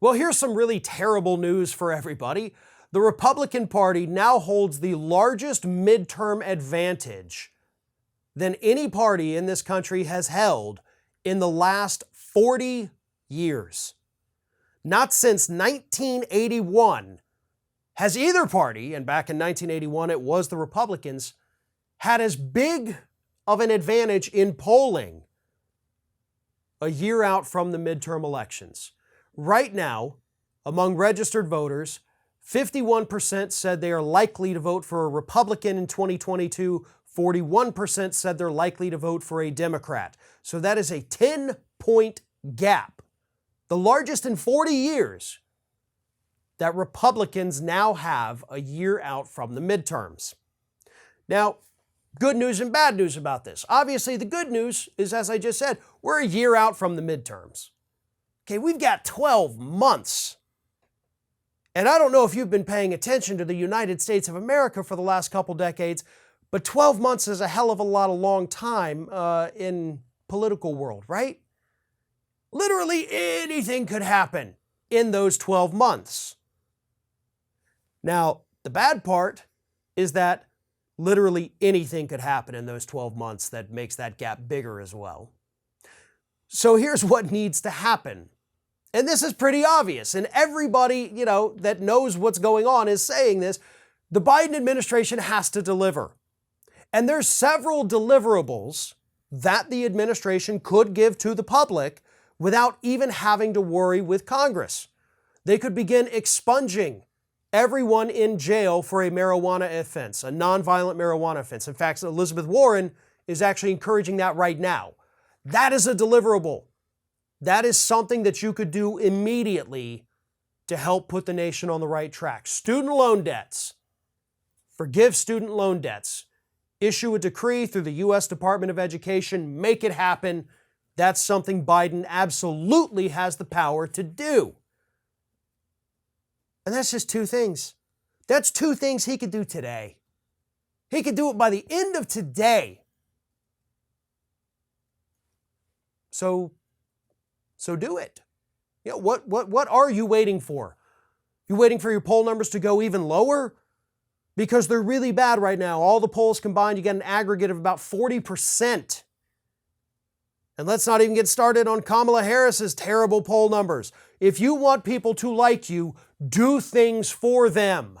Well, here's some really terrible news for everybody. The Republican Party now holds the largest midterm advantage than any party in this country has held in the last 40 years. Not since 1981 has either party, and back in 1981 it was the Republicans, had as big of an advantage in polling a year out from the midterm elections. Right now, among registered voters, 51% said they are likely to vote for a Republican in 2022. 41% said they're likely to vote for a Democrat. So that is a 10-point gap, the largest in 40 years, that Republicans now have a year out from the midterms. Now, good news and bad news about this. Obviously, the good news is, as I just said, we're a year out from the midterms. Okay, we've got 12 months. And I don't know if you've been paying attention to the United States of America for the last couple decades, but 12 months is a hell of a lot of long time in political world, right? Literally anything could happen in those 12 months. Now, the bad part is that literally anything could happen in those 12 months that makes that gap bigger as well. So here's what needs to happen. And this is pretty obvious, and everybody, that knows what's going on is saying this. The Biden administration has to deliver. And there's several deliverables that the administration could give to the public without even having to worry with Congress. They could begin expunging everyone in jail for a marijuana offense, a nonviolent marijuana offense. In fact, Elizabeth Warren is actually encouraging that right now. That is a deliverable. That is something that you could do immediately to help put the nation on the right track. Student loan debts. Forgive student loan debts. Issue a decree through the U.S. Department of Education. Make it happen. That's something Biden absolutely has the power to do. And that's just two things. That's two things he could do today. He could do it by the end of today. So do it. What are you waiting for? You waiting for your poll numbers to go even lower? Because they're really bad right now. All the polls combined, you get an aggregate of about 40%. And let's not even get started on Kamala Harris's terrible poll numbers. If you want people to like you, do things for them.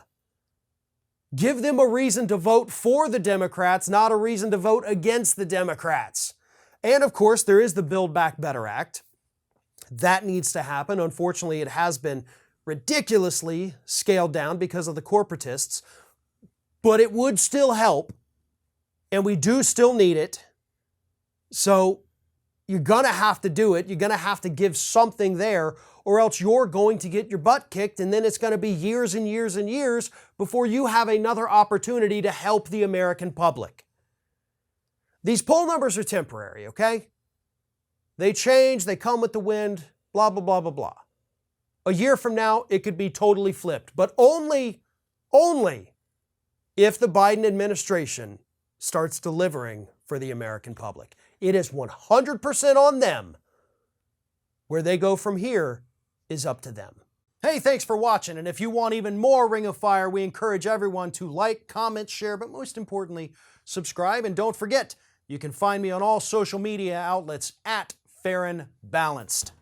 Give them a reason to vote for the Democrats, not a reason to vote against the Democrats. And of course, there is the Build Back Better Act. That needs to happen. Unfortunately, it has been ridiculously scaled down because of the corporatists, but it would still help, and we do still need it. So you're going to have to do it. You're going to have to give something there, or else you're going to get your butt kicked, and then it's going to be years and years and years before you have another opportunity to help the American public. These poll numbers are temporary, okay? They change, they come with the wind, blah, blah, blah, blah, blah. A year from now, it could be totally flipped, but only if the Biden administration starts delivering for the American public. It is 100% on them. Where they go from here is up to them. Hey, thanks for watching, and if you want even more Ring of Fire, we encourage everyone to like, comment, share, but most importantly, subscribe, and don't forget, you can find me on all social media outlets at Fair and Balanced.